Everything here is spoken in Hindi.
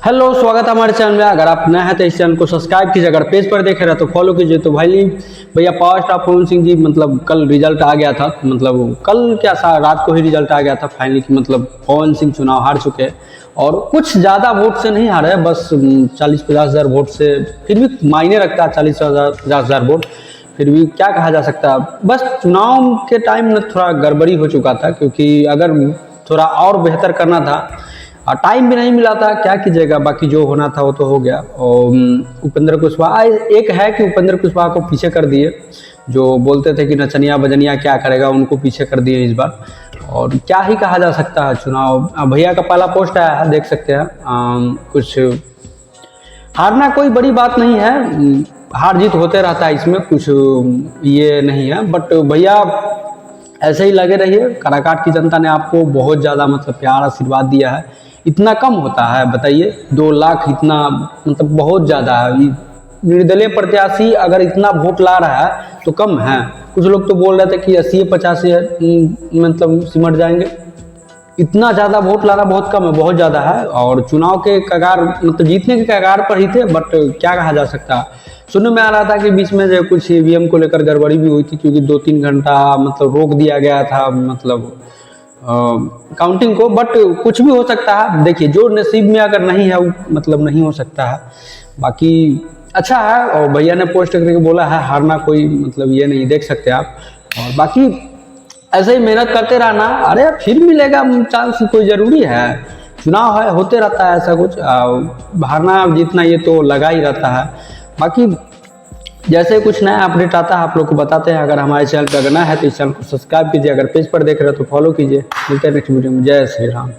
हेलो, स्वागत है हमारे चैनल में। अगर आप नए हैं तो इस चैनल को सब्सक्राइब कीजिए, अगर पेज पर देख रहे हैं तो फॉलो कीजिए। तो भाई भैया पावर स्टार पवन सिंह जी मतलब कल रिजल्ट आ गया था, मतलब कल क्या सा रात को ही रिजल्ट आ गया था फाइनली कि मतलब पवन सिंह चुनाव हार चुके हैं और कुछ ज़्यादा वोट से नहीं हारे, बस 40-50 हज़ार वोट से। फिर भी मायने रखता है 40-50 हज़ार वोट, फिर भी क्या कहा जा सकता है। बस चुनाव के टाइम में थोड़ा गड़बड़ी हो चुका था, क्योंकि अगर थोड़ा और बेहतर करना था और टाइम भी नहीं मिला था, क्या कीजिएगा। बाकी जो होना था वो तो हो गया। और उपेंद्र कुशवाहा एक है कि उपेंद्र कुशवाहा को पीछे कर दिए, जो बोलते थे कि नचनिया बजनिया क्या करेगा, उनको पीछे कर दिए इस बार। और क्या ही कहा जा सकता है। चुनाव भैया का पहला पोस्ट आया है, देख सकते हैं। कुछ हारना कोई बड़ी बात नहीं है, हार जीत होते रहता है, इसमें कुछ ये नहीं है। बट भैया ऐसे ही लगे रहिए। काराकाट की जनता ने आपको बहुत ज़्यादा मतलब प्यार आशीर्वाद दिया है। इतना कम होता है बताइए, 2 लाख इतना मतलब बहुत ज़्यादा है। निर्दलीय प्रत्याशी अगर इतना वोट ला रहा है तो कम है। कुछ लोग तो बोल रहे थे कि 80-85 मतलब सिमट जाएंगे। इतना ज़्यादा वोट लाना बहुत कम है, बहुत ज़्यादा है। और चुनाव के कगार मतलब जीतने के कगार पर ही थे, बट क्या कहा जा सकता है। सुनने में आ रहा था कि बीच में जो कुछ ईवीएम को लेकर गड़बड़ी भी हुई थी, क्योंकि 2-3 घंटा मतलब रोक दिया गया था मतलब काउंटिंग को। बट कुछ भी हो सकता है, देखिए जो नसीब में अगर नहीं है वो मतलब नहीं हो सकता है। बाकी अच्छा है। और भैया ने पोस्ट करके बोला है हारना कोई मतलब ये नहीं, देख सकते हैं आप। और बाकी ऐसे ही मेहनत करते रहना, अरे फिर मिलेगा चांस, कोई ज़रूरी है। चुनाव है, होते रहता है ऐसा कुछ। हारना जीतना ये तो लगा ही रहता है। बाकी जैसे कुछ नया अपडेट आता है आप लोग को बताते हैं। अगर हमारे चैनल पर अगर नया है तो इस चैनल को सब्सक्राइब कीजिए, अगर पेज पर देख रहे हो तो फॉलो कीजिए। मिलते हैं नेक्स्ट वीडियो में। जय श्री राम।